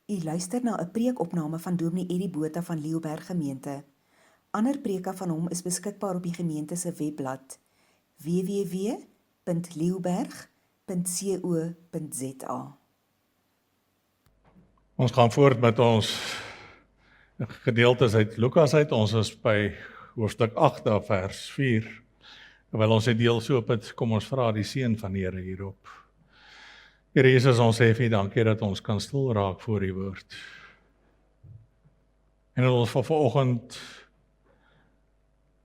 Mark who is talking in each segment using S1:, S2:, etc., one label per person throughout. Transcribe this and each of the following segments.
S1: U luister na 'n preekopname van Dominee Eddie Botha van Leeuberg Gemeente. Ander preke van hom is beskikbaar op die gemeente se webblad www.leeuberg.co.za.
S2: Ons gaan voort met ons gedeeltes uit Lukas uit. Ons is by hoofstuk 8 vers 4. Terwyl ons dit deel so op het, kom ons vra die seën van die Here hierop. Here Jesus, ons sê vir U dankie dat ons kan stil raak voor U woord. En dat ons vanoggend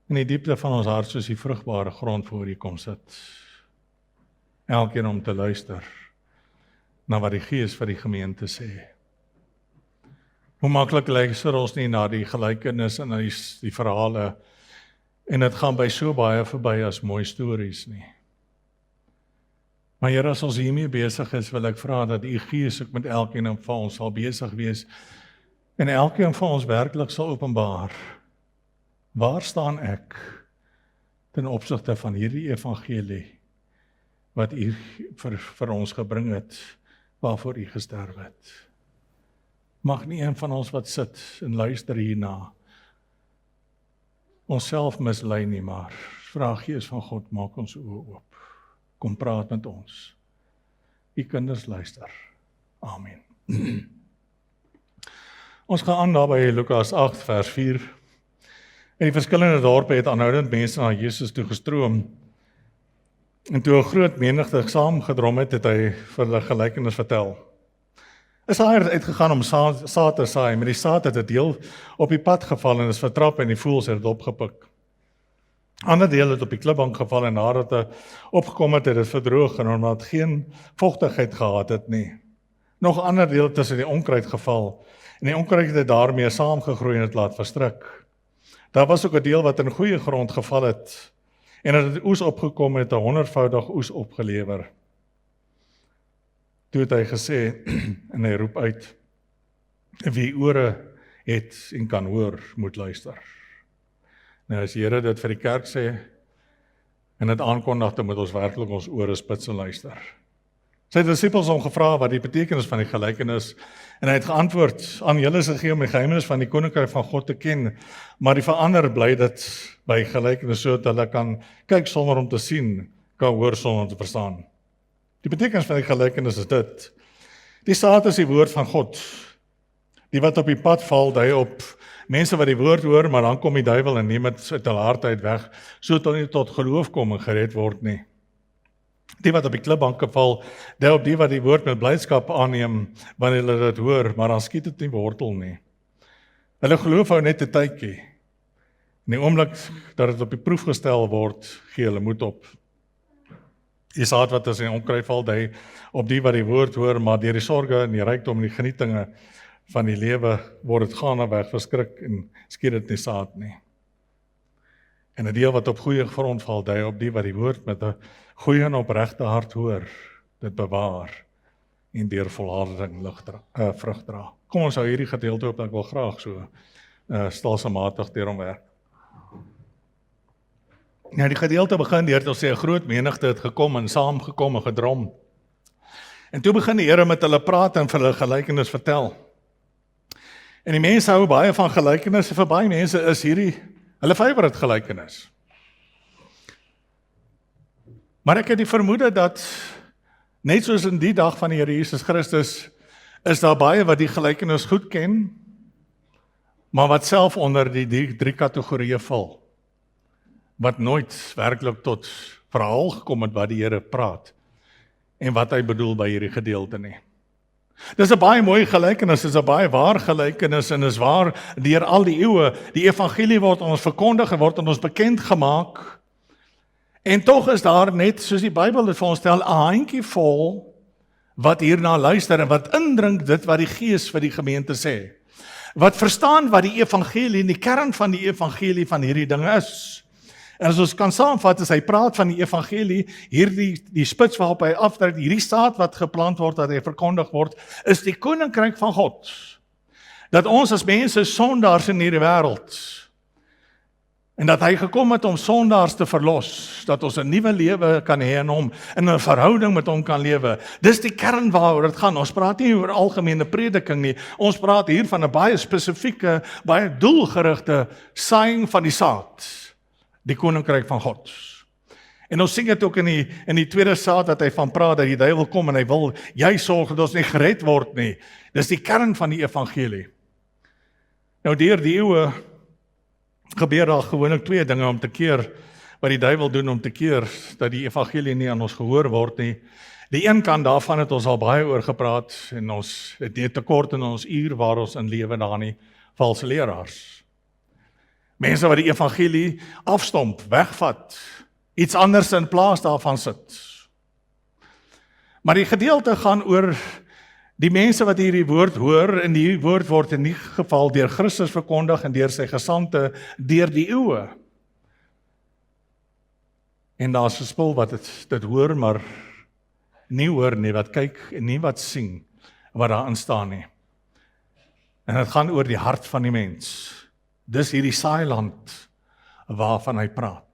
S2: in die diepte van ons hart soos die vrugbare grond voor U kom sit. Elkeen om te luister na wat die Gees vir die gemeente sê. Hoe maklik luister ons nie na die gelykenisse en na die verhale en dit gaan by so baie verby as mooi stories nie. Maar Here, as ons hiermee besig is, wil ek vra dat U Gees ook met elkeen van ons sal besig wees en elkeen van ons werklik sal openbaar. Waar staan ek ten opsigte van hierdie evangelie wat U vir ons gebring het, waarvoor U gesterf het? Mag nie een van ons wat sit en luister hierna onsself mislei nie, maar vra Gees van God, maak ons oë oop. Kom praat met ons. U kinders luister. Amen. Ons gaan aan by Lukas 8 vers 4. In die verskillende dorpe het aanhoudend mense na Jesus toe gestroom. En toe 'n groot menigte saamgedrom het, het hy vir hulle gelykenis vertel. 'n saaier het uitgegaan om saad te saai, maar die saad het 'n deel op die pad geval en is vertrap en die voëls het dit opgepik. Ander deel het op die klipbank geval en nadat dit opgekom het, het dit verdroog en omdat geen vogtigheid gehad het nie. Nog 'n ander deel tussen die onkruid geval en die onkruid het daarmee saamgegroei en dit laat verstrik. Daar was ook 'n deel wat in goeie grond geval het en het die oes opgekom en het 'n 100voudig oes opgelewer. Toe het hy gesê, en hy roep uit, wie ore het en kan hoor, moet luister. Nou as die Here dit vir die kerk sê, en dit aankondig, dan moet ons werklik ons ore spits en luister. Sy disippels hom gevra wat die betekenis van die gelykenis, en hy het geantwoord, aan julle is gegee om die geheimenis van die koninkryk van God te ken, maar die verander bly dit by gelykenis sodat hulle kan kyk sonder om te sien, kan hoor sonder om te verstaan. Die betekenis van die gelykenis is dit. Die saad is die woord van God. Die wat op die pad val, dui op mense wat die woord hoor, maar dan kom die duiwel en neem dit uit hulle hart uit weg, sodat hulle nie tot geloof kom en gered word nie. Die wat op die klipbanke val, dui op die wat die woord met blydskap aanneem, wanneer hulle dit hoor, maar dan skiet dit nie wortel nie. Hulle geloof hou net 'n tydjie. In die oomblik dat dit op die proef gestel word, gee hulle moed op. Die saad wat as in onkruid val, dui op die wat die woord hoor, maar deur die sorge en die rykdom en die genietinge van die lewe word dit gaandeweg verskrik en skiet dit nie saad nie. En 'n deel wat op goeie grond val, dui op die wat die woord met 'n goeie en opregte hart hoor, dit bewaar en deur volharding vrug dra. Kom ons hou hierdie gedeelte op, ek wil graag so stelselmatig deur hom werk. Nou die gedeelte begin deur te sê 'n groot menigte het gekom en saamgekom en gedrom. En toe begin die Here met hulle praat en vir hulle gelykenis vertel. En die mense hou baie van gelykenisse, vir baie mense is hierdie hulle favourite gelykenis. Maar ek het die vermoede dat net soos in die dag van die Here Jesus Christus is daar baie wat die gelykenis goed ken, maar wat self onder die drie kategorieë val. Wat nooit werklik tot verhaal gekom het wat die Here praat en wat hy bedoel by hierdie gedeelte nie. Dis 'n baie mooi gelykenis, dis 'n baie waar gelykenis en is waar deur al die eeue, die evangelie word aan ons verkondig en word aan ons bekend gemaak. En tog is daar net, soos die Bybel dit vir ons stel, 'n handjie vol wat hierna luister en wat indrink dit wat die Gees vir die gemeente sê. Wat verstaan wat die evangelie en die kern van die evangelie van hierdie dinge is. En as ons kan saamvat, as hy praat van die evangelie, die spits waarop hy afdruk, hierdie saad wat geplant word, dat hy verkondig word, is die koninkryk van God. Dat ons as mense sondaars in hierdie wêreld, En dat hy gekom het om sondaars te verlos, dat ons 'n nuwe lewe kan hê in hom, in 'n verhouding met hom kan lewe. Dis die kern waaroor dit gaan. Ons praat nie oor algemene prediking nie. Ons praat hier van 'n baie spesifieke, baie doelgerigte saaiing van die saad, die koninkryk van God. En ons sien dit ook in die tweede saad dat hy van praat, dat die duiwel kom en hy wil jy sorg dat ons nie gered word nie. Dis die kern van die evangelie. Nou deur die eeue gebeur daar gewoonlik twee dinge om te keer, wat die duiwel doen om te keer, dat die evangelie nie aan ons gehoor word nie. Die een kant daarvan het ons al baie oor gepraat, en ons het nie tekort in ons uur waar ons in lewe daar nie, valse leraars. Mense wat die evangelie afstomp, wegvat, iets anders in plaas daarvan sit. Maar die gedeelte gaan oor die mense wat hierdie woord hoor, en die woord word in die geval deur Christus verkondig en deur sy gesandte deur die eeue. En daar's 'n spul wat dit hoor, maar nie hoor nie, wat kyk en nie wat sien wat daarin staan nie. En dit gaan oor die hart van die mens. Dis hierdie saailand waarvan hy praat.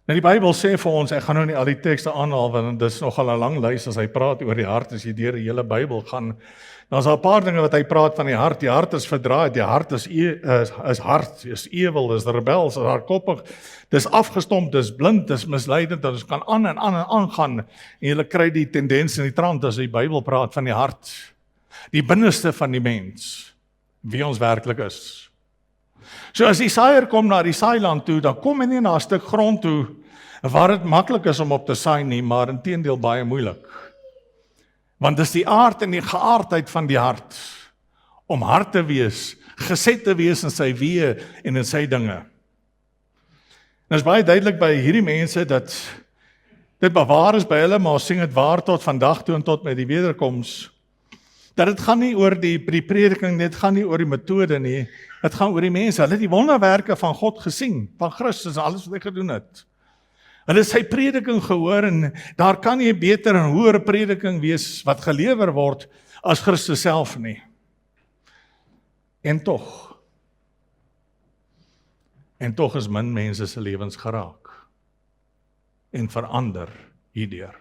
S2: Nou die Bybel sê vir ons, ek gaan nou nie al die tekste aanhaal, want dit is nogal 'n lang lys as hy praat oor die hart, as jy deur die hele Bybel gaan. Dan is daar 'n paar dinge wat hy praat van die hart. Die hart is verdraaid, die hart is hard, is ewel, is rebels, is hardkoppig, dis afgestomp, dis blind, dis misleidend, dat ons kan aan en aangaan, en jy kry die tendens in die trant as die Bybel praat van die hart, die binneste van die mens, wie ons werklik is. So as die saaier kom na die saailand toe, dan kom hy nie na 'n stuk grond toe waar dit maklik is om op te saai nie, maar inteendeel baie moeilik. Want dis die aard en die geaardheid van die hart, om hard te wees, geset te wees in sy weë en in sy dinge. En dit is baie duidelik by hierdie mense dat dit bewaar is by hulle, maar ons sien dit waar tot vandag toe en tot met die wederkoms. Dat dit gaan nie oor die prediking, dit gaan nie oor die metode nie, dit gaan oor die mense. Hulle het die wonderwerke van God gesien, van Christus, alles wat hy gedoen het. Hulle het sy prediking gehoor, en daar kan nie beter en hoër prediking wees wat gelewer word as Christus self nie. En tog is min mense se lewens geraak en verander hierdeur.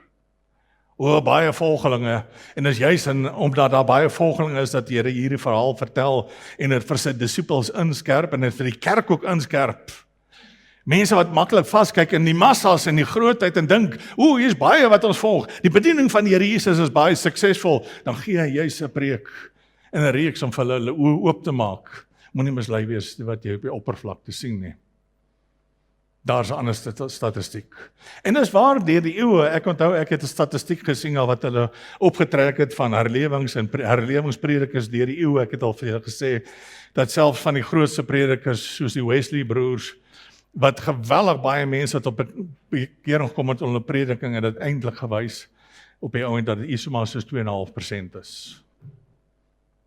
S2: Baie volgelinge, en is juist omdat daar baie volgelinge is, dat die Here hierdie verhaal vertel, en het vir sy disippels inskerp, en het vir die kerk ook inskerp. Mense wat maklik vaskyk in die massas en die grootheid, en dink, hier is baie wat ons volg, die bediening van die Here Jesus is baie suksesvol, dan gee hy juist 'n preek, en 'n reeks om vir hulle oë oop te maak. Moenie mislei wees wat jy op die oppervlakte sien nie. Daar's 'n ander statistiek. En dis waar deur die eeue, ek onthou ek het 'n statistiek gesien al wat hulle opgetrek het van herlewings en herlewingspredikers deur die eeue. Ek het al vir julle gesê dat selfs van die grootste predikers soos die Wesley broers, wat geweldig baie mense het op 'n bekering gekom het onder prediking, en dit eintlik gewys op die ouend dat dit maar soos 2,5% is.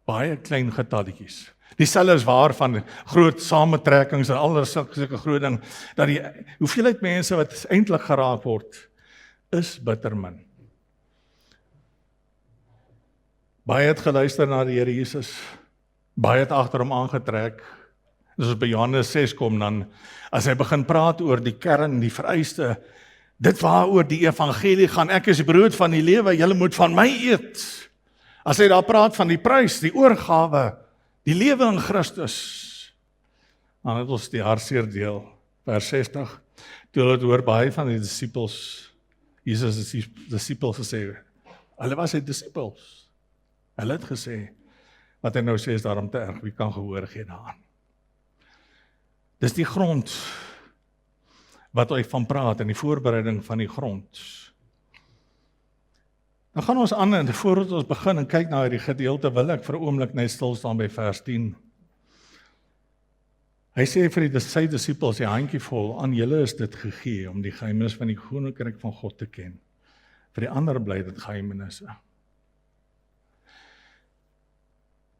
S2: Baie klein getalletjies. Dieselfde is waar van groot samentrekkings en al sulke groot ding, dat die hoeveelheid mense wat eintlik geraak word, is bitter min. Baie het geluister na die Here Jesus, baie het agter hom aangetrek. As ons by Johannes 6 kom, dan as hy begin praat oor die kern, die vereiste, dit waaroor die evangelie gaan, ek is die brood van die lewe, julle moet van my eet. As hy daar praat van die prys, die oorgawe, die lewe in Christus, dan het ons die hartseer deel, vers 60, toe hulle het hoor baie van die disippels, Jesus het die disippels gesê, hulle was sy disippels, hulle het gesê, wat hy nou sê is daarom te erg, wie kan gehoor gee daaraan. Dis die grond, wat hy van praat, en die voorbereiding van die grond. Dan gaan ons aan, en voordat ons begin en kyk na hierdie gedeelte, wil ek vir 'n oomblik net stil staan by vers 10. Hy sê vir sy disippels, die handjievol, aan julle is dit gegee, om die geheimenis van die koninkryk van God te ken. Vir die ander bly dit geheimenisse.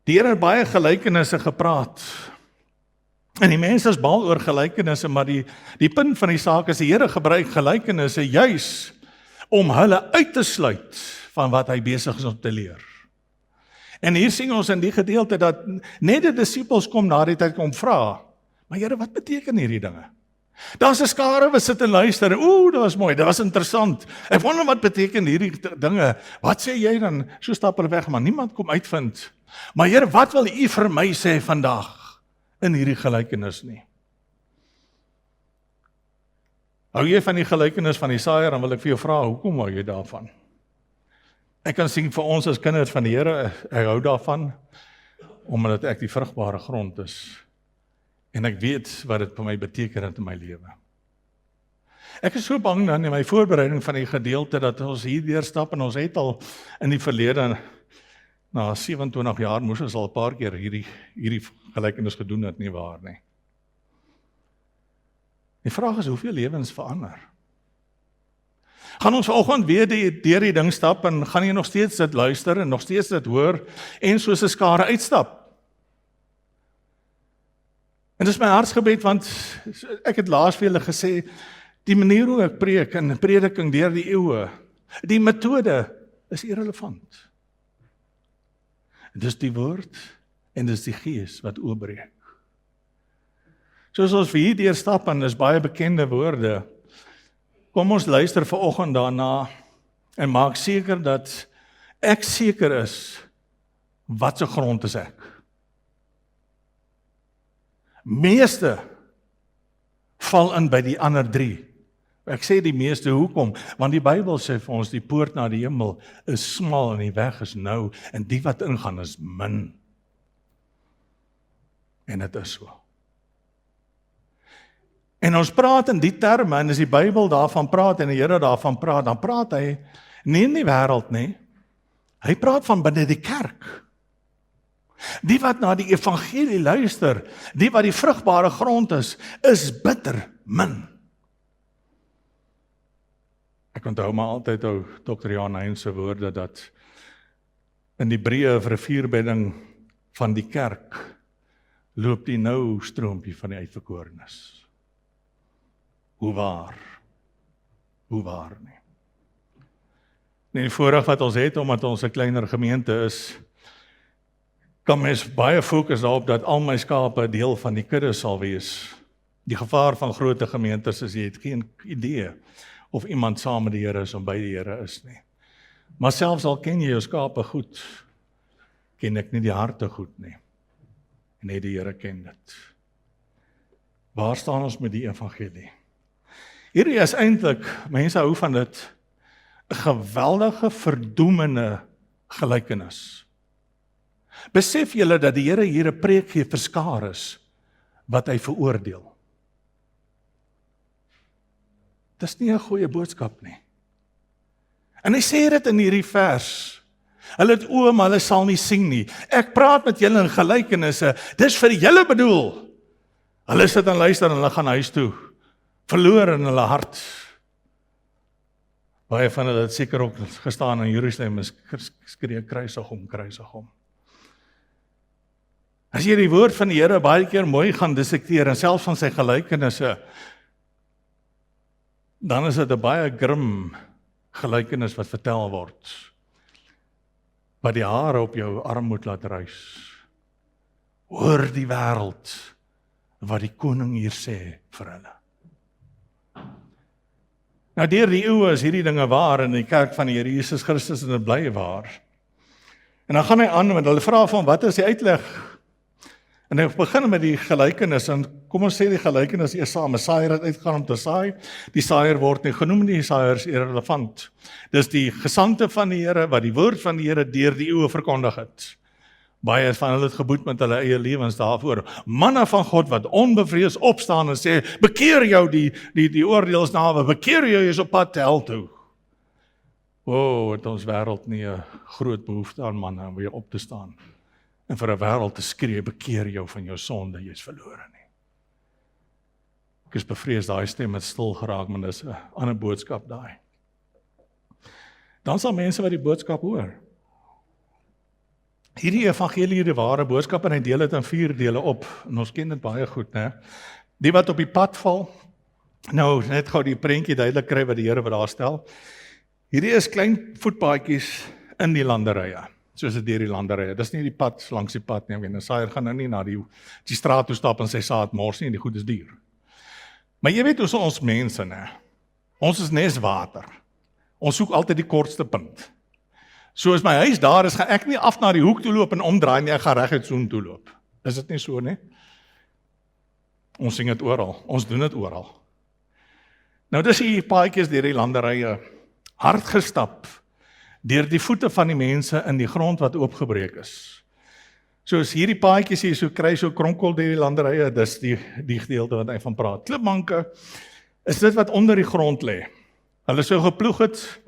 S2: Die Here het baie gelykenisse gepraat, en die mense is mal oor gelykenisse, maar die punt van die saak is, die Here gebruik gelykenisse juis om hulle uit te sluit van wat hy besig is om te leer. En hier sien ons in die gedeelte dat net die disippels kom na die tyd kom vra, Maar Here, wat beteken hierdie dinge? Daar's 'n skare wat sit en luister. Ooh, dit was mooi, dit was interessant. Ek wonder wat beteken hierdie dinge. Wat sê jy dan? So stap hulle weg, maar niemand kom uitvind. Maar Here, wat wil U vir my sê vandag in hierdie gelykenis nie? Hou jy van die gelykenis van die saaiër, dan wil ek vir jou vra, hoekom hou jy daarvan? Ek kan sien vir ons as kinders van die Here, ek hou daarvan, omdat ek die vrugbare grond is. En ek weet wat dit vir my beteken in my lewe. Ek is so bang dan in my voorbereiding van die gedeelte, dat ons hier deurstap, en ons het al in die verlede, na 27 jaar, moes ons al 'n paar keer hierdie gelykenis gedoen het, nie waar nie. Die vraag is, hoeveel lewens verander? Gaan ons vanoggend weer deur die ding stap, en gaan jy nog steeds dit luister, en nog steeds dit hoor, en soos 'n skare uitstap? En dis my hartsgebed, want ek het laas vir julle gesê, die manier hoe ek preek en prediking deur die eeue, die metode is irrelevant. Dis die woord en dis die gees wat oopbreek. Soos ons vir hier deurstap, en is baie bekende woorde, kom ons luister vanoggend daarna en maak seker dat ek seker is wat se grond is ek. Meeste val in by die ander 3. Ek sê die meeste, hoekom? Want die Bybel sê vir ons, die poort na die hemel is smal en die weg is nou, en die wat ingaan is min. En dit is so. En ons praat in die terme, en as die Bybel daarvan praat, en die Here daarvan praat, dan praat hy nie in die wêreld nie. Hy praat van binne die kerk. Die wat na die evangelie luister, die wat die vrugbare grond is bitter min. Ek onthou maar altyd Dr. Jan Hein se woorde, dat in die breë rivierbedding van die kerk loop die nou stroompie van die uitverkorenes. Hoe waar nie. En die voorreg wat ons het, omdat ons 'n kleiner gemeente is, kan mens baie fokus daarop dat al my skape 'n deel van die kudde sal wees. Die gevaar van groot gemeentes is, jy het geen idee of iemand saam met die Here is, of by die Here is nie. Maar selfs al ken jy jou skape goed, ken ek nie die harte goed nie. En net die Here ken dit. Waar staan ons met die evangelie? Hierdie is eintlik, mense hou van dit, 'n geweldige verdoemende gelykenis. Besef julle dat die Here hier 'n preek gee vir skares wat hy veroordeel? Dis nie 'n goeie boodskap nie. En hy sê dit in hierdie vers. Hulle het oë, maar hulle sal nie sien nie. Ek praat met julle in gelykenisse. Dis vir julle bedoel. Hulle sit en luister en hulle gaan huis toe, verloor in hulle hart. Baie van hulle het seker ook gestaan in Jerusalem en skree kruisig hom. As jy die woord van die Here baie keer mooi gaan dissekteer, en selfs van sy gelykenisse, dan is dit 'n baie grim gelykenis wat vertel word, wat die hare op jou arm moet laat rys. Hoor die wêreld wat die koning hier sê vir hulle. Nou deur die eeue is hierdie dinge waar in die kerk van die Here Jesus Christus, en dit bly waar. En dan gaan hy aan, want hulle vra van, wat is die uitleg? En hy begin met die gelykenis, en kom ons sê die gelykenis eers saam, 'n saaiër het uitgegaan om te saai, die saaiër word nie genoem nie, die saaiër is irrelevant. Dis die gesandte van die Here, wat die woord van die Here deur die eeue verkondig het. Baie van hulle het geboet met hulle eie lewens daarvoor. Manne van God wat onbevrees opstaan en sê, bekeer jou, die oordeel is naby, bekeer jou, jy is op pad hel toe. Het ons wêreld nie 'n groot behoefte aan manne om weer op te staan en vir 'n wêreld te skree, bekeer jou van jou sonde, jy is verlore nie. Ek is bevrees daai stem het stil geraak, maar dis 'n ander boodskap daai. Dan sal mense wat die boodskap hoor. Hierdie evangelie, die ware boodskap, en hy deel dit in 4 dele op, en ons ken dit baie goed, né? Die wat op die pad val, nou, net gou die prentjie duidelik kry wat die Here wat daar stel. Hierdie is klein voetpaadjies in die landerye. soos dit deur die landerye. Dis nie die pad langs die pad nie. 'n saaier gaan nou nie na die straat toe stap en sy saad mors nie, die goed is duur. Maar jy weet hoe so ons mense, né? Ons is nes water. Ons soek altyd die kortste punt. So as my huis daar is, gaan ek nie af na die hoek toe loop en omdraai nie, ek gaan reguit soheen toe loop. Is dit nie so nie? Ons sien dit oral, ons doen dit oral. Nou dis hier paadjies deur die landerye, hard gestap, deur die voete van die mense in die grond wat oopgebreek is. Soos hierdie paadjies hier, so kry so kronkel deur die landerye, dis die gedeelte wat hy van praat. Klipbanke is dit wat onder die grond lê. Hulle sou geploeg het,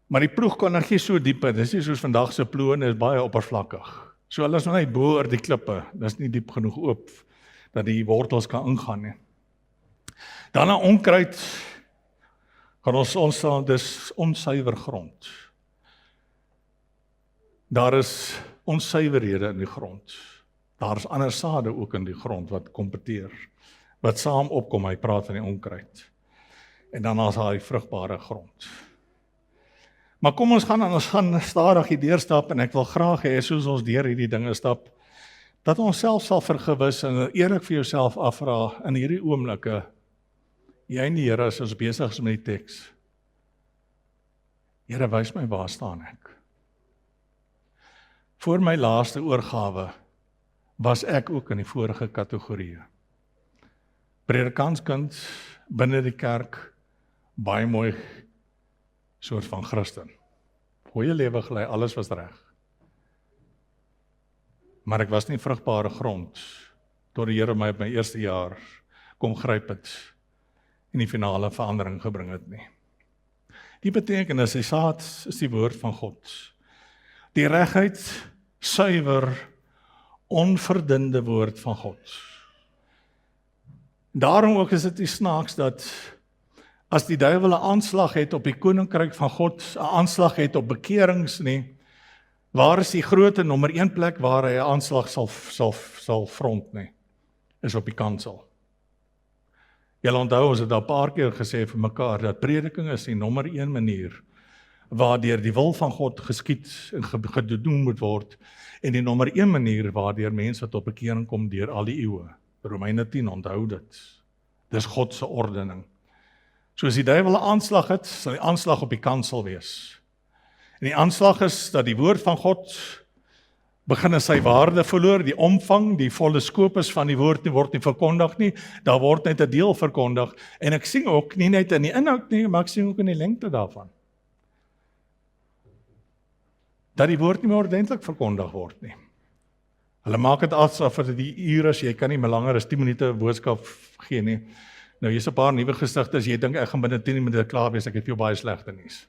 S2: maar die ploeg kon net so diep, dis nie soos vandag se ploeg, is baie oppervlakkig. So hulle is nog net bo oor die klippe, dis nie diep genoeg oop, dat die wortels kan ingaan nie. Dan na onkruid, gaan ons staan, dis onsuiwer grond. Daar is onsuiverhede in die grond. Daar is ander sade ook in die grond wat kompeteer, wat saam opkom, hy praat van die onkruid. En dan is daar die vrugbare grond. Maar kom ons gaan stadig hier deurstap, en ek wil graag hê, soos ons deur hierdie dinge stap, dat ons self sal vergewis en eerlik vir jouself afvra in hierdie oomblikke, jy en die Here as ons besig is met die teks. Here, wys my waar staan ek. Voor my laaste oorgawe was ek ook in die vorige kategorieë. Predikantskind binne die kerk, baie mooi soort van Christen. Goeie lewe gelei, alles was reg. Maar ek was nie vrugbare grond, tot die Here my op my eerste jaar kom gryp het en die finale verandering gebring het nie. Die betekenis, die saad is die woord van God. Die regheid, suiwer, onverdunde woord van God. Daarom ook is dit die snaaks dat as die duiwel 'n aanslag het op die koninkryk van God, 'n aanslag het op bekerings nie, waar is die groot en nommer 1 plek waar hy 'n aanslag sal front nie, is op die kansel. Julle onthou, ons het al 'n paar keer gesê vir mekaar, dat prediking is die nommer 1 manier, waardeur die wil van God geskied en gedoen moet word, en die nommer 1 manier, waardeur mense tot bekering kom deur al die eeue. Romeine 10, onthou dit. Dis God se ordening. So as die duiwel 'n aanslag het, sal die aanslag op die kansel wees. En die aanslag is dat die woord van God begin sy waarde verloor, die omvang, die volle skopus van die woord word nie verkondig nie, daar word net 'n deel verkondig, en ek sien ook, nie net in die inhoud nie, maar ek sien ook in die lengte daarvan. Dat die woord nie meer ordentlik verkondig word nie. Hulle maak dit asof dit die uur is, jy kan nie meer langer as 10 minute boodskap gee nie. Nou, hier's 'n paar nuwe gesigtes, jy dink ek gaan binne 10 minute klaar wees, ek het vir jou baie slegte nuus.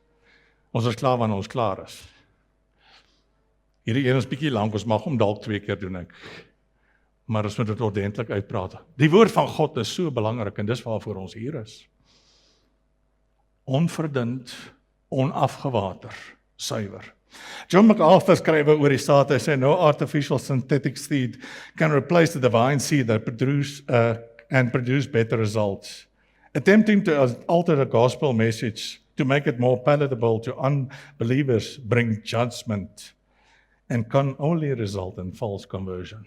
S2: Ons is klaar wanneer ons klaar is. Hierdie een is bietjie lank, ons mag hom dalk 2 keer doen ek. Maar ons moet dit ordentlik uitpraat. Die woord van God is so belangrik, en dis waarvoor ons hier is. Onverdund, onafgewater, suiwer. John MacArthur skryf oor die staat, hy sê, no artificial synthetic seed can replace the divine seed that produce better results. Attempting to alter the gospel message to make it more palatable to unbelievers bring judgment and can only result in false conversion.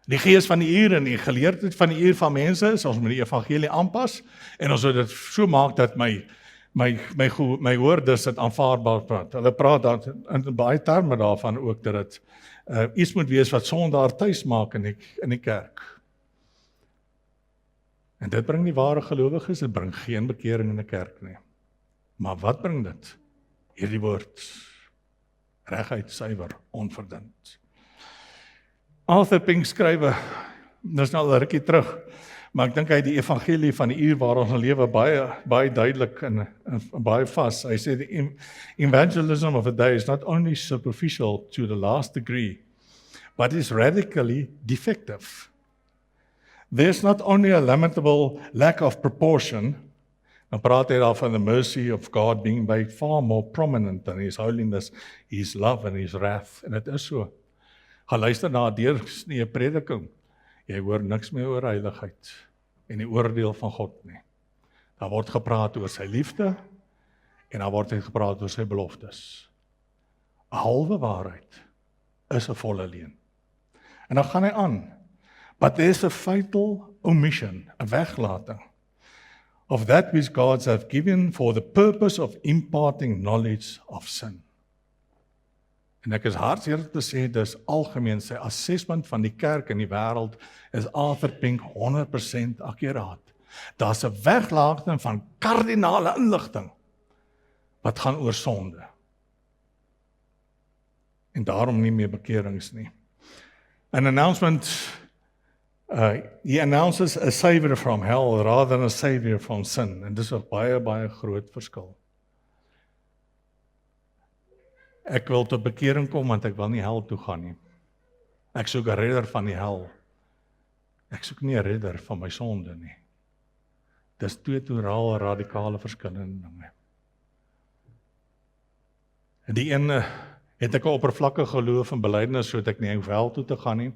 S2: Die gees van die uur en die geleerdheid van die uur van mense is, ons moet die evangelie aanpas, en ons moet dit so maak dat my hoorders dit aanvaarbaar praat. Hulle praat daar in baie terme daarvan ook, dat dit iets moet wees wat sondaar tuis maak in die kerk. En dit bring die ware gelowiges, dit bring geen bekering in die kerk nie. Maar wat bring dit? Hierdie woord, regheid, suiwer, onverdund. Arthur Pink skrywe, dis nou al 'n rukkie terug, maar ek dink hy het die evangelie van die uur waar ons lewe baie duidelik en baie vas. Hy sê, the evangelism of the day is not only superficial to the last degree, but is radically defective. There's not only a lamentable lack of proportion, dan praat hy daar van the mercy of God being made far more prominent than his holiness, his love and his wrath. En dit is so. Gaan luister na 'n deursnee prediking. Jy hoor niks meer oor heiligheid en die oordeel van God nie. Daar word gepraat oor sy liefde en daar word gepraat oor sy beloftes. 'n halwe waarheid is 'n volle leuen. En dan gaan hy aan. But there's a fatal omission, 'n weglating, of that which God have given for the purpose of imparting knowledge of sin. En ek is hartseer te sê, dis algemeen, sy assessment van die kerk in die wêreld is Arthur Pink 100% akkuraat. Daar's 'n weglating van kardinale inligting wat gaan oor sonde. En daarom nie meer bekerings nie. An announcement, he announces a savior from hell rather than a savior from sin. En dis 'n baie groot verskil. Ek wil tot bekering kom, want ek wil nie hel toe gaan nie. Ek soek 'n redder van die hel. Ek soek nie 'n redder van my sonde nie. Dis twee totaal radikale verskillende dinge. En die ene het ek 'n oppervlakkige geloof en belydenis, sodat ek nie hoef hel toe te gaan nie.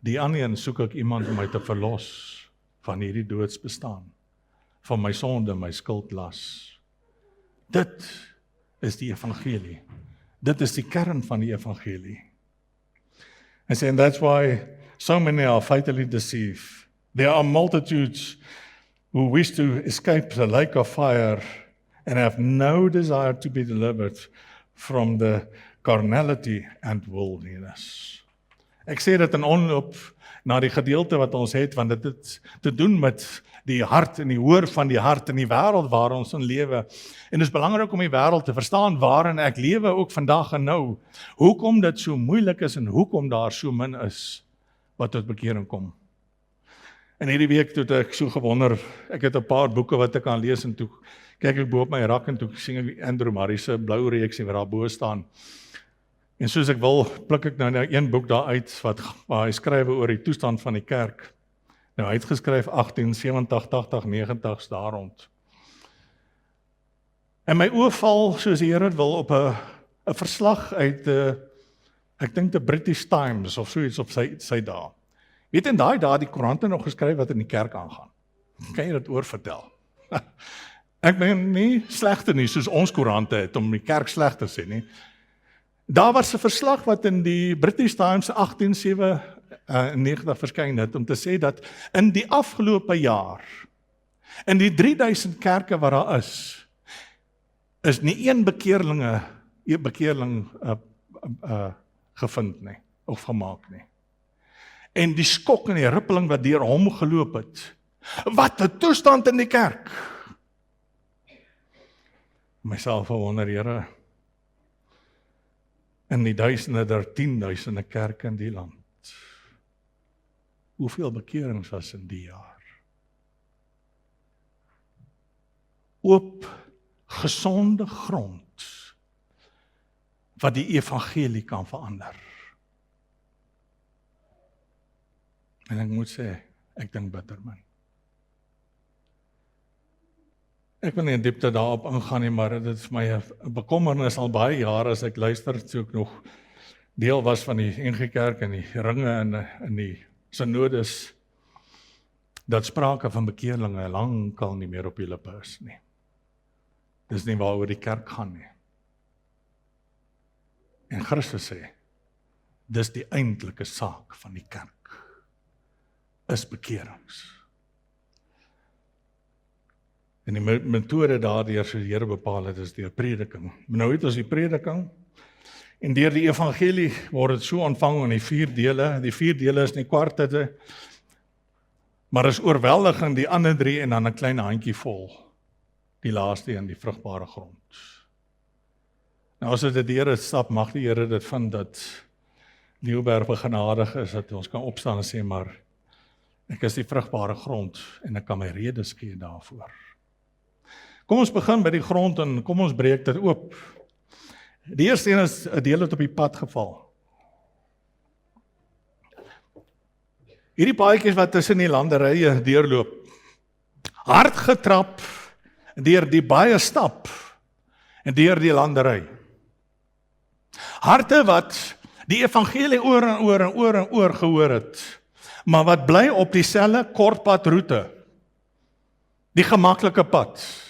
S2: Die ander een soek ek iemand om my te verlos van hierdie doodsbestaan, van my sonde, my skuldlas. Dit is die evangelie. Dit is die kern van die evangelie. And that's why so many are fatally deceived. There are multitudes who wish to escape the lake of fire and have no desire to be delivered from the carnality and worldliness. Ek sê dit in onloop na die gedeelte wat ons het, want dit het te doen met die hart en die hoor van die hart in die wêreld waar ons in lewe. En dit is belangrik om die wêreld te verstaan waarin ek lewe ook vandag en nou. Hoekom dit so moeilik is en hoekom daar so min is wat tot bekering kom. En hierdie week toe ek so gewonder, ek het 'n paar boeke wat ek kan lees en toe kyk ek bo op my rak en toe sien ek Andrew Murray se blou reeksie wat daar bo staan. En soos ek wil, pluk ek nou een boek daar uit waar hy skryf oor die toestand van die kerk. Nou, hy het geskryf 1870, 80, 90 daar rond. En my oë val, soos die Here wil, op 'n verslag uit, ek dink die British Times, of so iets op sy dae. Weet in daai dae die koerante nog geskryf wat in die kerk aangaan. Kan jy dit oorvertel? Ek ben nie slegte nie, soos ons koerante het, om die kerk sleg te sê nie. Daar was 'n verslag wat in die British Times 1897 verskyn het, om te sê dat in die afgelope jaar, in die 3000 kerke wat daar is nie een bekeerling gevind nie, of gemaak nie. En die skok en die rippeling wat deur hom geloop het, wat 'n toestand in die kerk. Myself wonder, Here, in die duisende, der 10.000 kerke in die land. Hoeveel bekerings was in die jaar? Oop, gesonde grond, wat die evangelie kan verander. En ek moet sê, ek dink bitter min. Ek wil nie in diepte daarop ingaan nie, maar dit is my 'n bekommernis al baie jare as ek luister, toe ek nog deel was van die NG Kerk en die ringe in die synodes, dat sprake van bekeerlinge lankal nie meer op die lippe is nie. Dis nie waaroor die kerk gaan nie. En Christus sê, dis die eintlike saak van die kerk, is bekerings. En die metode daardeur, soos die Here bepaal het, is deur prediking. Nou het ons die prediking, en deur die evangelie word dit so ontvang in die 4 dele. Die 4 dele is nie kwartette, maar is oorweldigend die ander 3 en dan 'n klein handjie vol. Die laaste een, die vrugbare grond. Nou as dit die Here stap, mag die Here dit vind dat Leeuberg begenadig is, dat ons kan opstaan en sê, maar ek is die vrugbare grond en ek kan my redes gee daarvoor. Kom ons begin by die grond en kom ons breek dit oop. Die eerste een is 'n deel het op die pad geval. Hierdie paadjies wat tussen die landerye deurloop, hard getrap deur die baie stap en deur die landery. Harte wat die evangelie oor en oor en oor en oor gehoor het, maar wat bly op dieselfde kortpadroete, die gemaklike pad,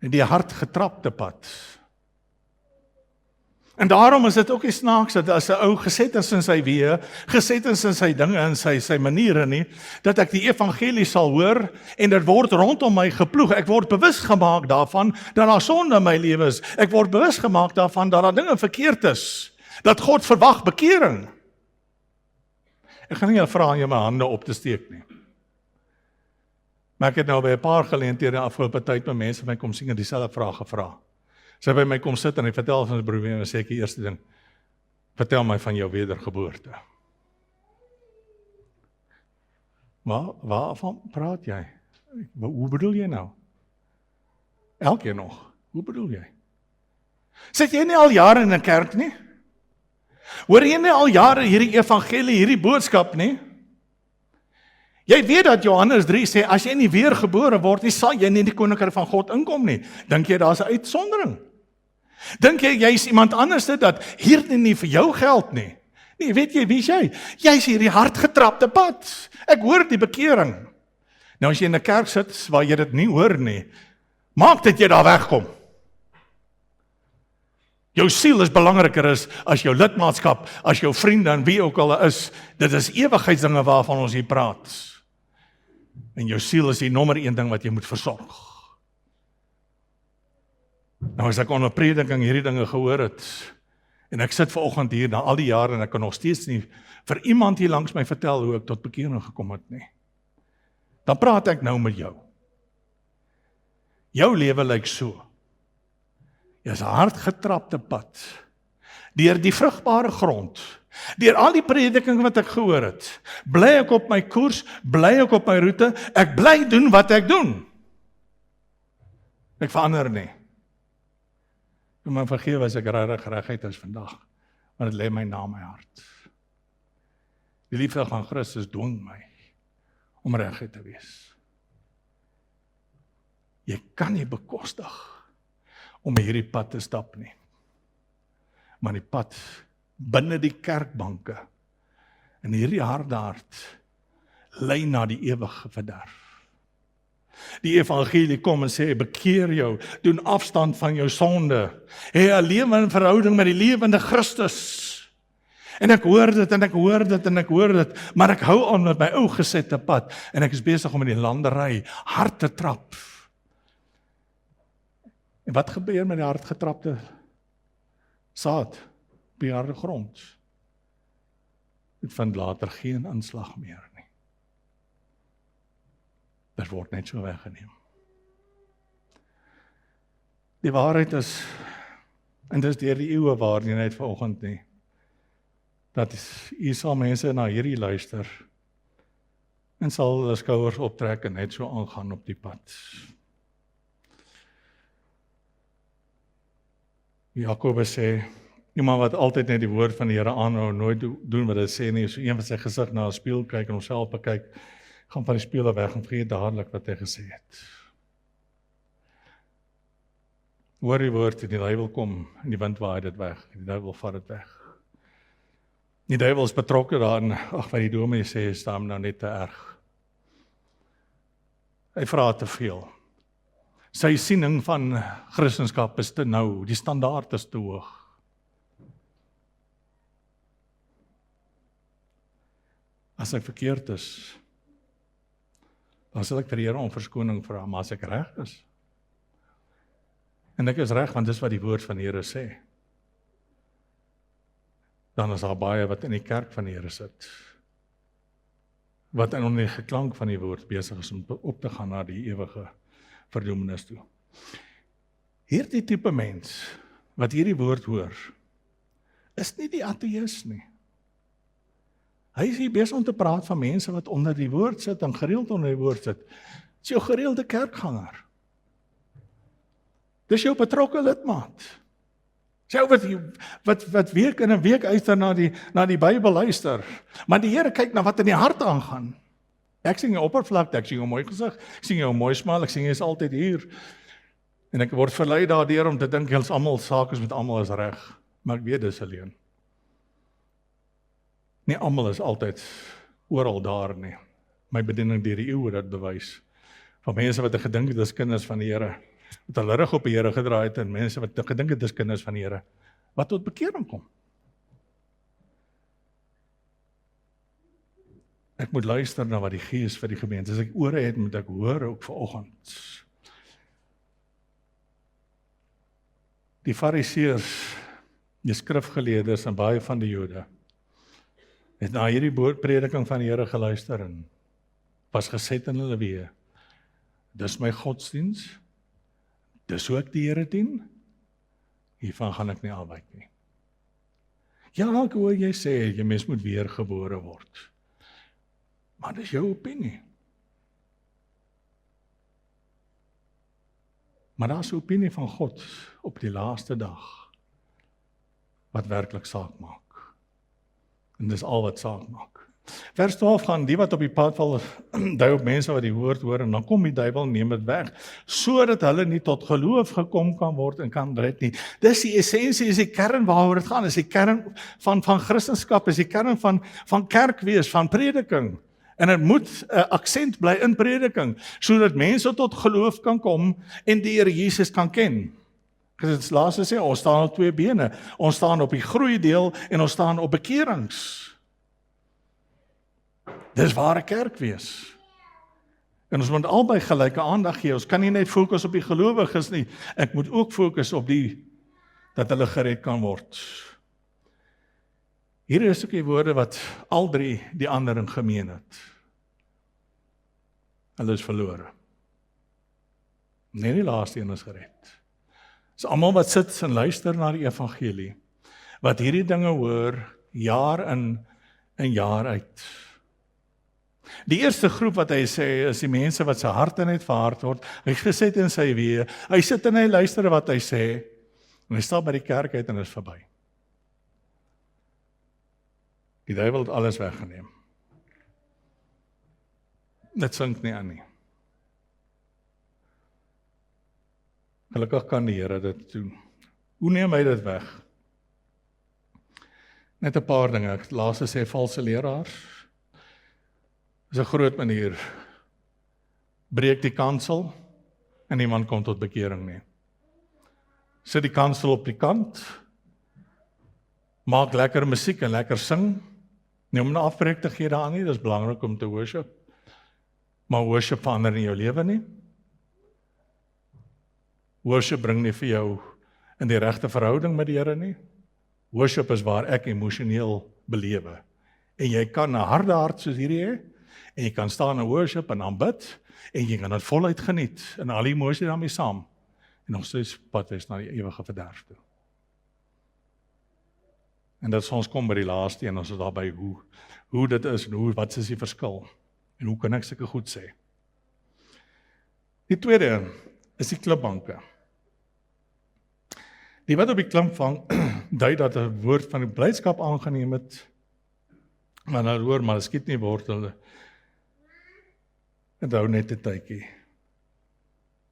S2: en die hard getrapte pad, En daarom is dit ook nie snaaks dat as 'n ou geset is in sy weë, geset is in sy dinge en sy maniere nie, dat ek die evangelie sal hoor en dit word rondom my geploeg. Ek word bewus gemaak daarvan dat daar sonde in my lewe is. Ek word bewus gemaak daarvan dat daar dinge verkeerd is. Dat God verwag bekering. Ek gaan nie jou vra om jou my hande op te steek nie. Maar ek het nou by 'n paar geleenthede afgelope tyd met mense my kom sien en dieselfde vraag gevra. Sy by my kom sit en hy vertel van sy probleem en sê ek die eerste ding, vertel my van jou wedergeboorte. Waarvan praat jy? Hoe bedoel jy nou? Elkeen nog, hoe bedoel jy? Sit jy nie al jare in 'n kerk nie? Hoor jy nie al jare hierdie evangelie, hierdie boodskap nie? Jy weet dat Johannes 3 sê, as jy nie weer gebore word nie, sal jy nie in die koninkryk van God inkom nie. Dink jy daar's 'n uitsondering? Dink jy jy's iemand anders dat hierdie nie vir jou geld nie? Nee, weet jy wie is jy? Jy's hierdie hardgetrapte pad. Ek hoor die bekering. Nou as jy in 'n kerk sit waar jy dit nie hoor nie, maak dit jy daar wegkom. Jou siel is belangriker as jou lidmaatskap, as jou vriende en wie ook al is. Dit is ewigheidsdinge waarvan ons hier praat. En jou siel is die nommer 1 ding wat jy moet versorg. Nou as ek onder prediking hierdie dinge gehoor het, en ek sit vanoggend hier na al die jare en ek kan nog steeds nie vir iemand hier langs my vertel hoe ek tot bekering gekom het nie. Dan praat ek nou met jou. Jou lewe lyk so. Jy's 'n hardgetrapte pad. Deur die vrugbare grond. Deur al die prediking wat ek gehoor het. Bly ek op my koers, bly ek op my roete, ek bly doen wat ek doen. Ek verander nie. Maar vergewe as ek regheid is vandag, want dit lê my na my hart. Die liefde van Christus dwing my om reguit te wees. Jy kan nie bekostig om hierdie pad te stap nie. Maar die pad binne die kerkbanke en hierdie harde hart lei na die ewige verderf. Die evangelie kom en sê, bekeer jou, doen afstand van jou sonde, hê 'n lewe in verhouding met die lewende Christus. En ek hoor dit, en ek hoor dit, en ek hoor dit, maar ek hou aan met my ou gesette pad, en ek is besig om in die landery hard te trap. En wat gebeur met die hardgetrapte saad op die harde grond? Dit vind later geen inslag meer nie. Dit word net so weggeneem. Die waarheid is, en dis deur die eeue waar nie net vanoggend nie, dat hier sal mense na hierdie luister en sal hulle skouers optrek en net so aangaan op die pad. Jakobus sê, iemand wat altyd net die woord van die Here aanhou, nooit doen wat hy sê nie, so een wat sy gesig na 'n spieël kyk en homself bekyk, gaan van die spieël weg en vergeet dadelik wat hy gesê het. Hoor die woord en die duiwel kom en die wind waai dit weg, die duiwel vat dit weg. Die duiwel is betrokke daarin, ag wat die dominee sê, is daarom nou net te erg. Hy vra te veel. Sy siening van Christendom is te nou, die standaard is te hoog. As ek verkeerd is, dan sal ek vir die Here om verskoning vra, maar as ek reg is, en ek is reg, want dis wat die woord van die Here sê, dan is daar baie wat in die kerk van die Here sit, wat in onder die geklank van die woord besig is om op te gaan na die ewige verdoemenis toe. Hierdie tipe mens, wat hierdie woord hoor, is nie die ateïs nie. Hy is hier besig om te praat van mense wat onder die woord sit en gereeld onder die woord sit. Dis jou gereelde kerkganger. Dis jou betrokke lidmaat. Dis jou wat week in en week uit na die Bybel luister. Maar die Here kyk na wat in die hart aangaan. Ek sien jou oppervlakte, ek sien jou mooi gesig, ek sien jou mooi smaal, ek sien jy is altyd hier. En ek word verlei daardeur om te dink, ons almal sake met almal is reg, maar ek weet dis alleen. Nie almal is altyd oral daar nie. My bediening deur die eeue dit bewys. Van mense wat gedink het dis kinders van die Here, wat hulle rug op die Here gedraai het, en mense wat gedink het dis kinders van die Here, wat tot bekering kom. Ek moet luister na wat die Gees vir die gemeente. As ek ore het, moet ek hoor ook vanoggend. Die Fariseërs, die skrifgeleerdes en baie van die Jode het na hierdie prediking van die Here geluister en was geset in hulle weë. Dis my godsdiens, dis hoe ek die Here dien, hiervan gaan ek nie afwyk nie. Ja, ek hoor jy sê, jy mens moet weergebore word. Maar dis jou opinie. Maar daar is 'n opinie van God op die laaste dag, wat werklik saak maak. En dis al wat saak maak. Vers 12 gaan, die wat op die pad val, dui op mense wat die woord hoor, en dan kom die duiwel neem dit weg, sodat hulle nie tot geloof gekom kan word en kan red nie. Dis die essensie, is die kern waaroor dit gaan, is die kern van Christendom, is die kern van kerkwees, van prediking. En dit moet 'n aksent bly in prediking, sodat mense tot geloof kan kom en die Here Jesus kan ken. Dit laaste sê, ons staan op twee bene. Ons staan op die groeideel en ons staan op bekerings. Dis ware kerkwees. En ons moet albei gelyke aandag gee. Ons kan nie net fokus op die gelowiges nie. Ek moet ook fokus op die dat hulle gered kan word. Hier is ook die woorde wat al drie die ander in gemeen het. Hulle is verlore. Nee, die laaste een is gered. Dis almal wat sit en luister na die evangelie, wat hierdie dinge hoor, jaar in en jaar uit. Die eerste groep wat hy sê, is die mense wat sy harte net verhard word, hy is geset in sy weë, hy sit en hy luister wat hy sê, en hy stap by die kerk uit en is verby. Die duiwel het alles weggeneem. Dit sink nie aan nie. Gelukkig kan die Here dit doen. Hoe neem hy dit weg? Net 'n paar dinge. Laaste sê valse leraars. Dis 'n groot manier. Breek die kansel en niemand kom tot bekering nie. Sit die kansel op die kant. Maak lekker musiek en lekker sing. Nie om 'n afbreek te gee daaraan nie, dis belangrik om te worship. Maar worship verander nie jou lewe nie. Worship bring nie vir jou in die regte verhouding met die Here nie. Worship is waar ek emosioneel belewe. En jy kan 'n harde hart soos hierdie hê, en jy kan staan in worship en aanbid, en jy kan dit voluit geniet, en al die emosie daarmee saam, en nog steeds pad wees na die ewige verderf toe. En dat ons kom by die laaste en ons is daarby hoe dit is, en wat is die verskil, en hoe kan ek sulke goed sê. Die tweede is die klipbanke. Die wat op die klip vang, dui dat 'n woord van die blydskap aangeneem het, maar nou hoor, maar dit skiet nie wortel. Dit hou net 'n tydjie.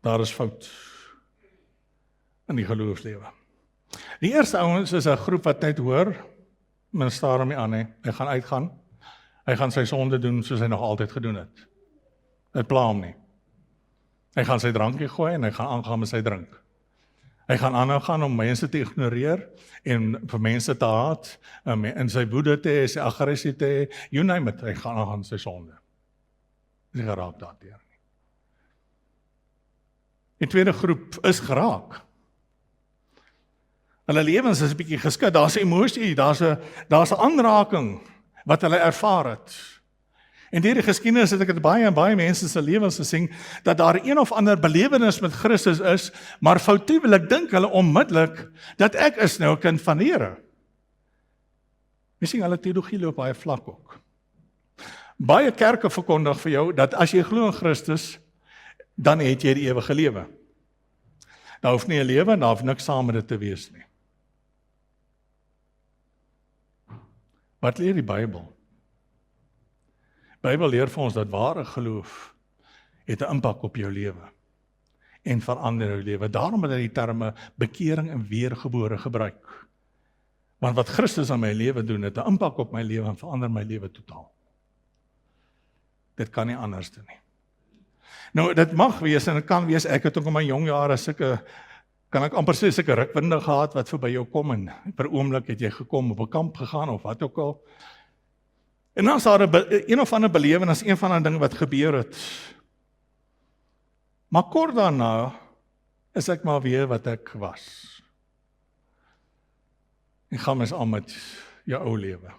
S2: Daar is fout in die geloofslewe. Die eerste ouens is 'n groep wat net hoor, men staar hom nie aan nie. Hy gaan uitgaan, hy gaan sy sonde doen soos hy nog altyd gedoen het. Dit pla hom nie. Hy gaan sy drankie gooi en hy gaan aangaan met sy drink. Hy gaan aanhou gaan om mense te ignoreer en vir mense te haat, en sy woede te hê, sy aggressie te hê, you name it, hy gaan aangaan sy sonde. Hy geraak daardeur nie. Die tweede groep is geraak. Hulle lewens is 'n bietjie geskit, daar's 'n emosie, daar's 'n aanraking wat hulle ervaar het. En deur die geskiedenis het ek dit baie en baie mense se lewens gesien, dat daar een of ander belewenis met Christus is, maar foutiewelik dink hulle onmiddellik, dat ek is nou 'n kind van die Here. Jy sien, hulle teologie loop baie vlak ook. Baie kerke verkondig vir jou, dat as jy glo in Christus, dan het jy die ewige lewe. Daar hoef nie 'n lewe, en daar hoef niks saam met dit te wees nie. Wat leer die Bybel? Die Bybel leer vir ons dat ware geloof het 'n impak op jou lewe en verander jou lewe. Daarom het hy die terme bekering en weergebore gebruik. Want wat Christus aan my lewe doen, het 'n impak op my lewe en verander my lewe totaal. Dit kan nie anders doen nie. Nou, dit mag wees en dit kan wees, ek het ook in my jong jare sulke kan ek amper sê sulke rukwinde gehad wat verby jou kom en per oomblik het jy gekom op 'n kamp gegaan of wat ook al. En dan is daar een of ander belewenis, een van die dinge wat gebeur het. Maar kort daarna is ek maar weer wat ek was. En gaan mens aan met jou ou lewe.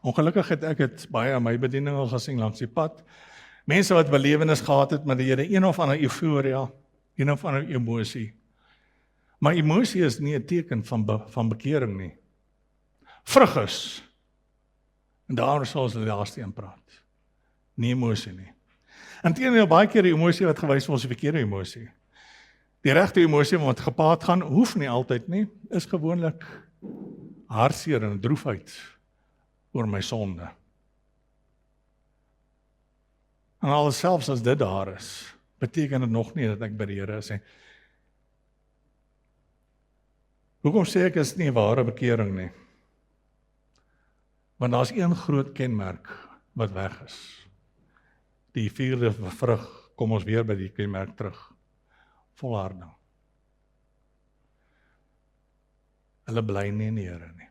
S2: Ongelukkig het ek het baie aan my bediening al gesien langs die pad. Mense wat belewenis gehad het met die Here, een of ander euforia, een of ander emosie. Maar emosie is nie 'n teken van bekering nie. Vrug is. En daar sal ons die laaste een praat. Nie emosie nie. Inteendeel baie keer die emosie wat gewys word is 'n verkeerde emosie. Die regte emosie wat gepaard gaan, hoef nie altyd nie, is gewoonlik hartseer en droefheid oor my sonde. En alselfs as dit daar is, beteken dit nog nie dat ek by die Here is nie. Hoekom sê ek is nie 'n ware bekering nie? Want daar's een groot kenmerk wat weg is. Die vierde vrug, kom ons weer by die kenmerk terug. Volharding. Hulle bly nie in die Here nie.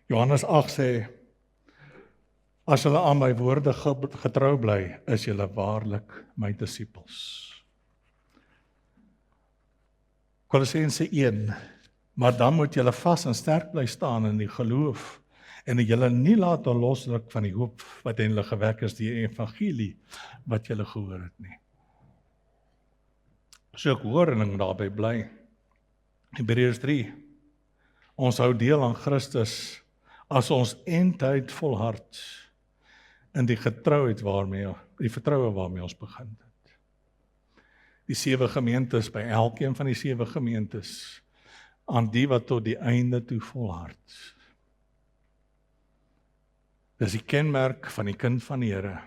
S2: Johannes 8 sê, as julle aan my woorde getrou bly, is julle waarlik my disippels. Kolossense 1, maar dan moet julle vas en sterk bly staan in die geloof, en julle nie laat losruk van die hoop wat in julle gewek is, die evangelie wat julle gehoor het nie. So ek hoor en ek daarby bly. Hebreërs 3, ons hou deel aan Christus as ons eindtyd volhard in die getrouheid die vertroue waarmee ons begin het. Die 7 gemeentes, by elkeen van die 7 gemeentes, aan die wat tot die einde toe volhard. Dis die kenmerk van die kind van die Here.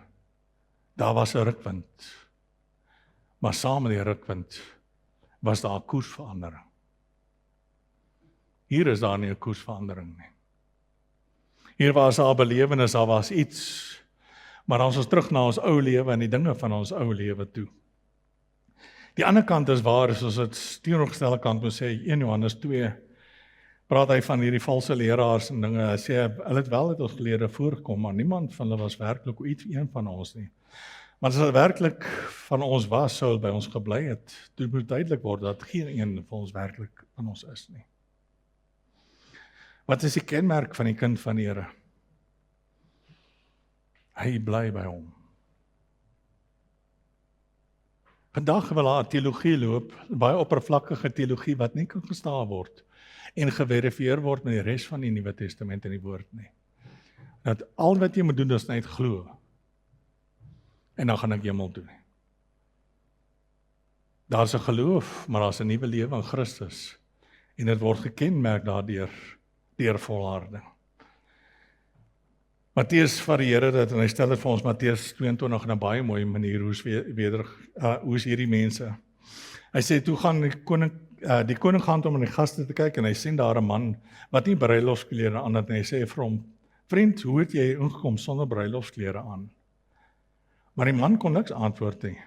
S2: Daar was 'n rukwind, maar saam met die rukwind was daar 'n koersverandering. Hier is daar nie 'n koersverandering nie. Hier was daar 'n belewenis, daar was iets, maar ons is terug na ons ou lewe en die dinge van ons ou lewe toe. Die ander kant is waar, soos dit teenoorgestelde kant moet sê, 1 Johannes 2, praat hy van hierdie valse leraars en dinge, hy sê, hulle het wel uit ons gelede voorgekom, maar niemand van hulle was werklik een van ons nie. Maar as hulle werklik van ons was, sou hulle by ons gebly het. Dit moet duidelik word dat geen een van ons werklik van ons is nie. Wat is die kenmerk van die kind van die Here? Hy bly by hom. Vandag wil daar 'n teologie loop, baie oppervlakkige teologie wat nie kan verstaan word en geverifieer word met die res van die Nuwe Testament en die woord nie. Dat al wat jy moet doen is net glo. En dan gaan ek hemel toe. Daar's 'n geloof, maar daar's 'n nuwe lewe in Christus. En dit word gekenmerk daardeur deur volharding. Matteus varieer dit en hy stel dit vir ons Matteus 22 in 'n baie mooi manier hoe is hierdie mense. Hy sê toe gaan die koning gaan om aan die gaste te kyk en hy sien daar 'n man wat nie bruilofsklere aan het nie. Hy sê vir hom: "Vriend, hoe het jy ingekom sonder bruilofsklere aan?" Maar die man kon niks antwoord nie.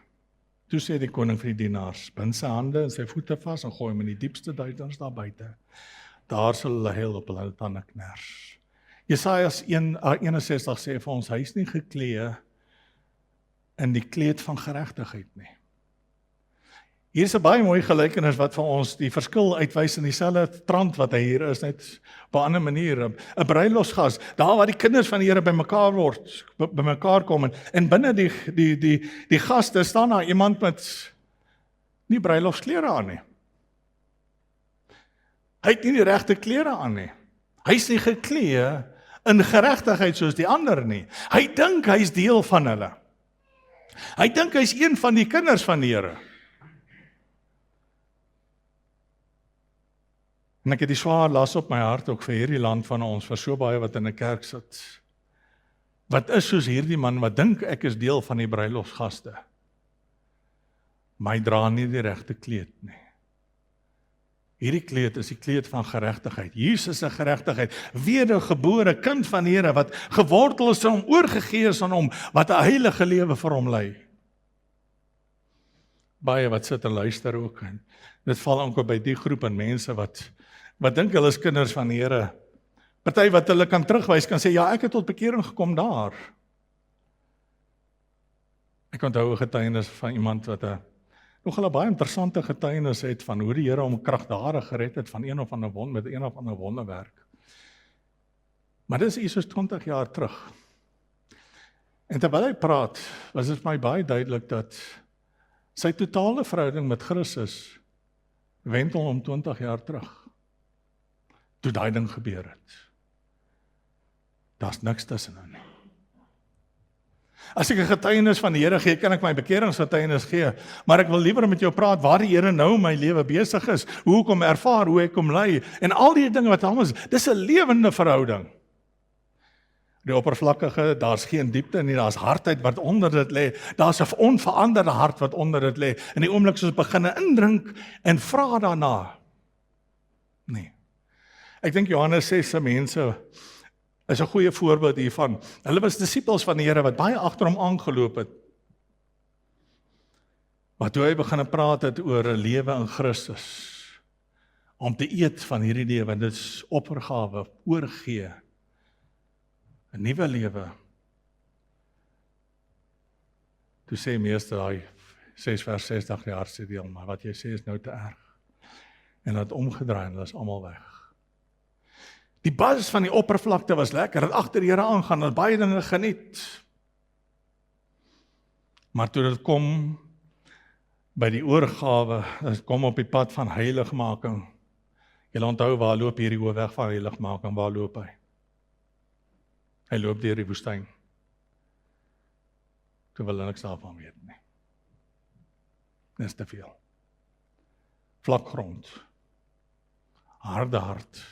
S2: Toe sê die koning vir die dienaars: "Bind sy hande en sy voete vas en gooi hom in die diepste duisternis daar buite. Daar sal hulle huil op hulle tande kners." Jesaja 61 sê vir ons, hy is nie geklee in die kleed van geregtigheid nie. Hier is 'n baie mooi gelykenis wat vir ons die verskil uitwys in dieselfde trant wat hy hier is, net op 'n ander manier. 'n Bruilofsgas, daar waar die kinders van die Here bymekaar kom en binne die gaste staan daar iemand met nie bruilofsklere aan nie. Hy het nie die regte klere aan nie. Hy is nie geklee in geregtigheid soos die ander nie. Hy dink hy is deel van hulle. Hy dink hy is een van die kinders van die Here. En ek het die swaar las op my hart ook vir hierdie land van ons, vir so baie wat in 'n kerk sit. Wat is soos hierdie man wat dink ek is deel van die bruilofsgaste. Maar hy dra nie die regte kleed nie. Hierdie kleed is die kleed van geregtigheid. Jesus se geregtigheid, wedergebore kind van die Here wat gewortel is in hom, oorgegee is aan hom, wat 'n heilige lewe vir hom lei. baie wat sit en luister ook. En dit val ook by die groep en mense wat dink hulle is kinders van die Here. Party wat hulle kan terugwys, kan sê, ja, ek het tot bekering gekom daar. Ek onthou 'n getuienis van iemand wat 'n nogal 'n baie interessante getuienis het van hoe die Here hom kragtadig gered het van een of ander wonderwerk. Maar dis iets soos 20 jaar terug. En terwyl hy praat, was dit vir my baie duidelik dat sy totale verhouding met Christus wendel om 20 jaar terug. Toe daai ding gebeur het. Daar's niks tussenin nie. As ek 'n getuienis van die Here gee, kan ek my bekeringsgetuienis gee, maar ek wil liewer met jou praat waar die Here nou my lewe besig is, hoe ek hom ervaar, hoe ek hom lei, en al die dinge wat hom is, dis 'n lewende verhouding. Die oppervlakkige, daar's geen diepte nie, daar's hardheid wat onder dit lê, daar's 'n onveranderde hart wat onder dit lê, en die oomblik soos begin indrink en vra daarna. Nee. Ek dink Johannes 6 se mense is 'n goeie voorbeeld hiervan. Hulle was disippels van die Here wat baie agter hom aangeloop het. Maar toe hy begin praat het oor 'n lewe in Christus, om te eet van hierdie lewe, dit is offergawe, oorgee, 'n nuwe lewe. Toe sê meester daai 6 vers 60 jaar se deel, maar wat jy sê is nou te erg. En dat omgedraai en hulle is almal weg. Die bas van die oppervlakte was lekker, het agter die Here aangaan, het baie dinge geniet. Maar toe dit kom by die oorgawe, dit kom op die pad van heiligmaking. Julle onthou waar loop hierdie hoofweg van heiligmaking, waar loop hy? Hy loop deur die woestyn. Toe wil hy niks daarvan weet nie. Dis te veel. Vlak grond. Harde hart.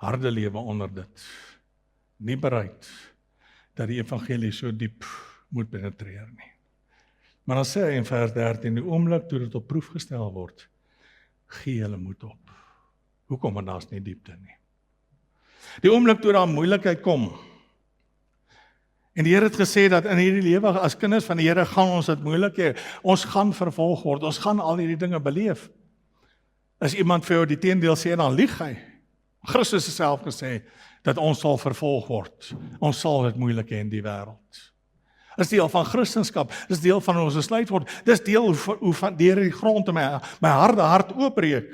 S2: Harde lewe onder dit. Nie bereid dat die evangelie so diep moet penetreer nie. Maar dan sê hy in vers 13, die oomblik toe dit op proef gestel word, gee hulle moed op. Hoekom? Want daar's nie diepte nie. Die oomblik toe daar moeilikheid kom, en die Here het gesê dat in hierdie lewe as kinders van die Here gaan ons dit moeilik hê, ons gaan vervolg word, ons gaan al hierdie dinge beleef. As iemand vir jou die teendeel sê, dan lieg hy. Christus het self gesê dat ons sal vervolg word. Ons sal dit moeilik hê in die wêreld. Dis deel van Christendom, dis deel van ons besluit word. Dis deel hoe van deur die grond in my harde hart oopbreek.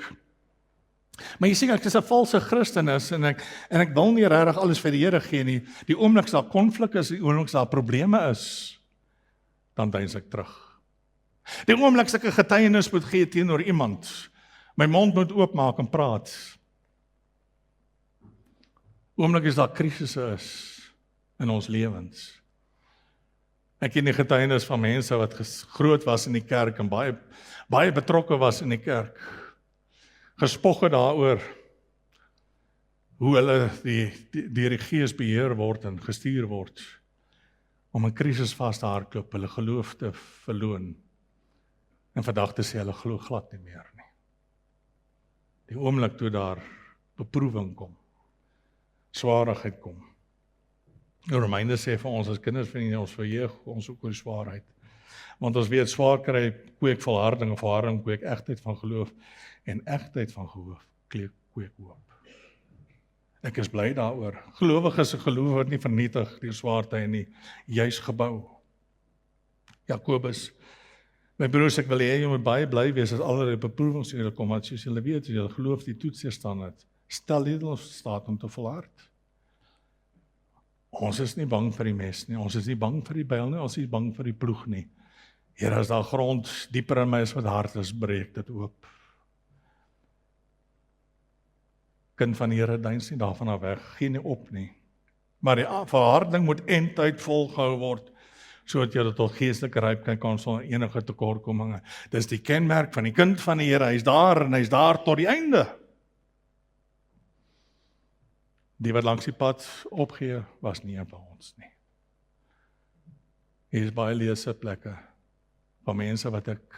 S2: Maar jy sien, ek is 'n valse Christen en ek wil nie regtig alles vir die Here gee nie. Die oomblik daar konflik is, die oomblik daar probleme is, dan deins ek terug. Die oomblik ek 'n getuienis moet gee teenoor iemand, my mond moet oopmaak en praat. Oomblik daar krisisse is in ons lewens. Ek ken die getuienis van mense wat groot was in die kerk en baie betrokke was in die kerk. Gespog het daaroor hoe hulle deur die Gees beheer word en gestuur word om 'n krisis vas te hardloop, hulle geloof te verloon en vandag te sê hulle glo glad nie meer nie. Die oomblik toe daar beproewing kom, swaarigheid kom. Die Romeine sê vir ons as kinders van ons verheug ons ook oor swaarheid. Want ons weet swaar kry kweek volharding en volharding kweek egtheid van geloof en egtheid van geloof kweek hoop. Ek is bly daaroor. Gelowiges se geloof word nie vernietig deur swaartye nie, juis gebou. Jakobus, my broers, ek wil hê jy moet baie bly wees as allerlei beproewings in julle kom, want soos julle weet, as julle geloof die toets staan het, stel julle ons staat om te volhard. Ons is nie bang vir die mes nie, ons is nie bang vir die byl nie, ons is nie bang vir die ploeg nie. Here, as daar grond dieper in my is wat hard is, breek dit oop. Kind van die Here, deins nie daarvan af weg, gee nie op nie. Maar die verharding moet eindtyd volgehou word, sodat jy tot geestelike rypheid kan sonder enige tekortkominge. Dis die kenmerk van die kind van die Here, hy is daar en hy is daar tot die einde. Die wat langs die pad opgee, was nie een van ons nie. Hier is baie leeseplekke van mense wat ek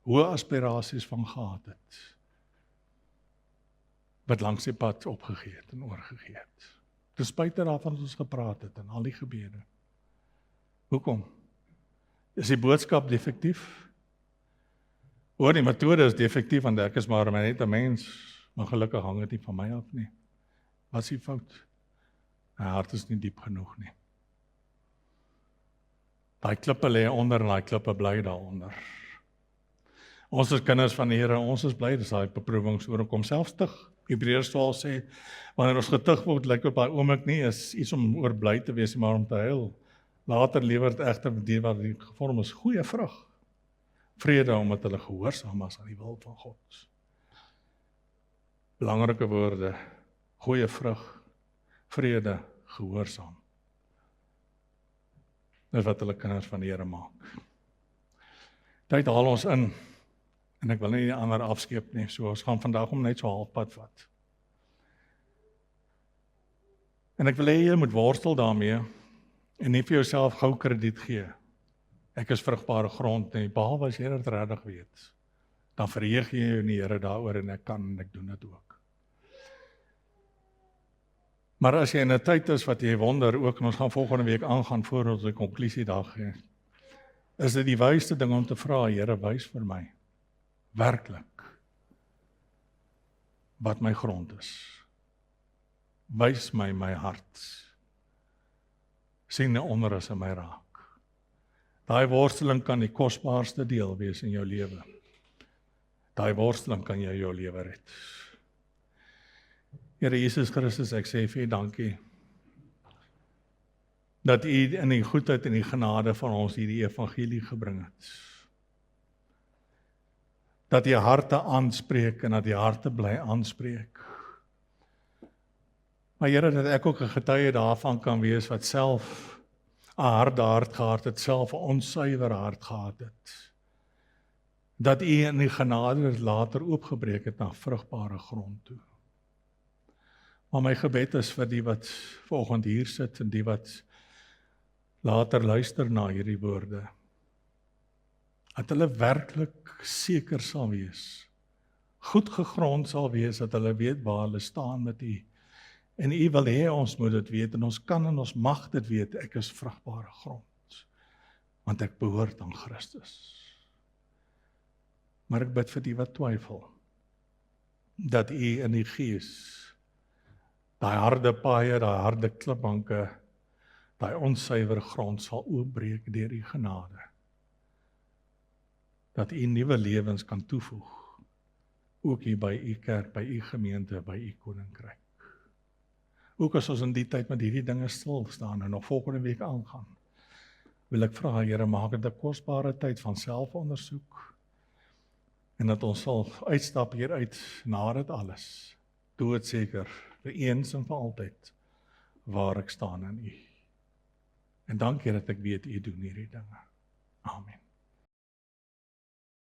S2: hoë aspirasies van gehad het, wat langs die pad opgegee het en oorgegee het. Ten spyte daarvan ons gepraat het en al die gebede. Hoekom? Is die boodskap defektief? Hoor, die metode is defektief, want ek is maar net 'n mens, maar gelukkig hang dit nie van my af nie. Wat is die fout? My hart is nie diep genoeg nie. Daai klippe lê onder en daai klippe bly daaronder. Ons is kinders van die Here, ons is bly, dis daai beproewings oorkom, selfs tug. Hebreërs 12 sê, wanneer ons getug word, lyk op daai oomblik nie is iets om oor bly te wees, maar om te huil. Later lewer dit egter die wat die gevorm is goeie vrug. Vrede omdat hulle gehoorsaam is aan die wil van God. Belangrike woorde, goeie vrug, vrede, gehoorsaam. Dis wat hulle kinders van die Here maak. Tyd haal ons in, en ek wil nie die ander afskeep nie, so ons gaan vandag om net so halfpad vat. En ek wil hê jy moet worstel daarmee, en nie vir jouself gou krediet gee. Ek is vrugbare grond nie, behalwe as jy dit regtig weet. Dan verheug jy jou in die Here daaroor en ek kan en ek doen dit ook. Maar as jy in 'n tyd is wat jy wonder, ook en ons gaan volgende week aangaan voor ons 'n konklusie daar gee, is dit die wysste ding om te vra, Here, wys vir my werklik wat my grond is. Wys my my hart. Sien die onder as in my raak. Daai worsteling kan die kosbaarste deel wees in jou lewe. Daai worsteling kan jou lewe red. Here Jesus Christus, ek sê vir U dankie dat U in die goedheid en die genade van ons hierdie evangelie gebring het. Dat U harte aanspreek en dat U harte bly aanspreek. Maar Here, dat ek ook 'n getuie daarvan kan wees wat self 'n harde hart gehad het, self 'n onsuiwer hart gehad het. Dat U in die genade later oopgebreek het na vrugbare grond toe. Maar my gebed is vir die wat vanoggend hier sit en die wat later luister na hierdie woorde, dat hulle werklik seker sal wees, goed gegrond sal wees, dat hulle weet waar hulle staan met U. En U wil hê ons moet dit weet, en ons kan en ons mag dit weet, ek is vrugbare grond, want ek behoort aan Christus. Maar ek bid vir die wat twyfel, dat U in die Gees, daai harde paaie, daai harde klipbanke, daai onsuiwer grond sal oopbreek deur U genade. Dat U nuwe lewens kan toevoeg, ook hier by U kerk, by U gemeente, by U koninkryk. Ook as ons in die tyd met hierdie dinge stil staan en nog volgende week aangaan, wil ek vra, Here, maak dit 'n kosbare tyd van selfondersoek, en dat ons sal uitstap hieruit na dit alles, doodseker, vir eens en vir altyd, waar ek staan in U. En dankie dat ek weet U doen hierdie dinge. Amen.